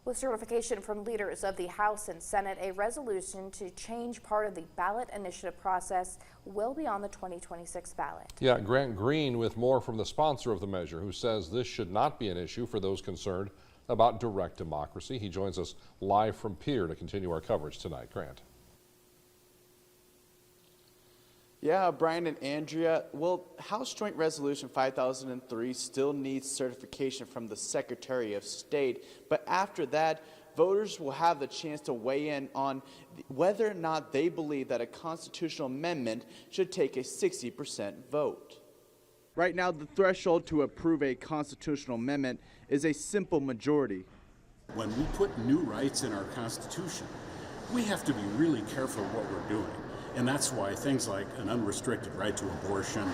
With certification from leaders of the House and Senate, a resolution to change part of the ballot initiative process will be on the 2026 ballot. Yeah, Grant Green with more from the sponsor of the measure, who says this should not be an issue for those concerned about direct democracy. He joins us live from Pier to continue our coverage tonight. Grant. Yeah, Brian and Andrea, well, House Joint Resolution 5003 still needs certification from the Secretary of State, but after that, voters will have the chance to weigh in on whether or not they believe that a constitutional amendment should take a 60% vote. Right now, the threshold to approve a constitutional amendment is a simple majority. When we put new rights in our Constitution, we have to be really careful what we're doing. And that's why things like an unrestricted right to abortion,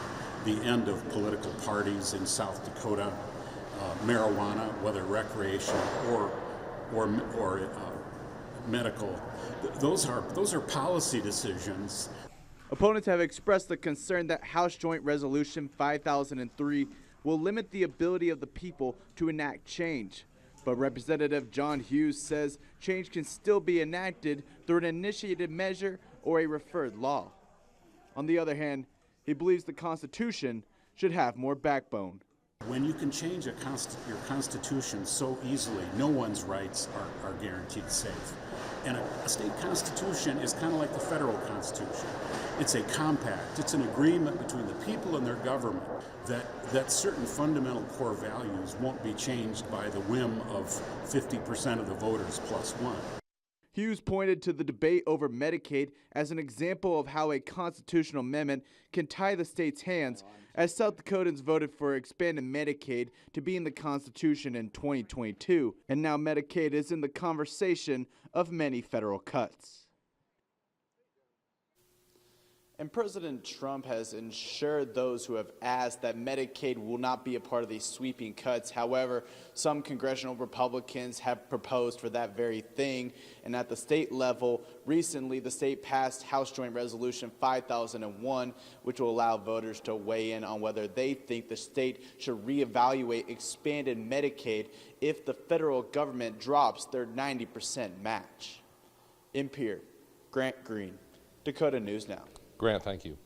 the end of political parties in South Dakota, marijuana, whether recreational or medical, those are policy decisions. Opponents have expressed the concern that House Joint Resolution 5003 will limit the ability of the people to enact change. But Representative John Hughes says change can still be enacted through an initiated measure or a referred law. On the other hand, he believes the Constitution should have more backbone. When you can change your Constitution so easily, no one's rights are guaranteed safe. And a state constitution is kind of like the federal Constitution. It's a compact. It's an agreement between the people and their government that certain fundamental core values won't be changed by the whim of 50% of the voters plus one. Hughes pointed to the debate over Medicaid as an example of how a constitutional amendment can tie the state's hands, as South Dakotans voted for expanded Medicaid to be in the Constitution in 2022, and now Medicaid is in the conversation of many federal cuts. And President Trump has assured those who have asked that Medicaid will not be a part of these sweeping cuts. However, some congressional Republicans have proposed for that very thing. And at the state level, recently the state passed House Joint Resolution 5001, which will allow voters to weigh in on whether they think the state should reevaluate expanded Medicaid if the federal government drops their 90% match. In Pier, Grant Green, Dakota News Now. Grant, thank you.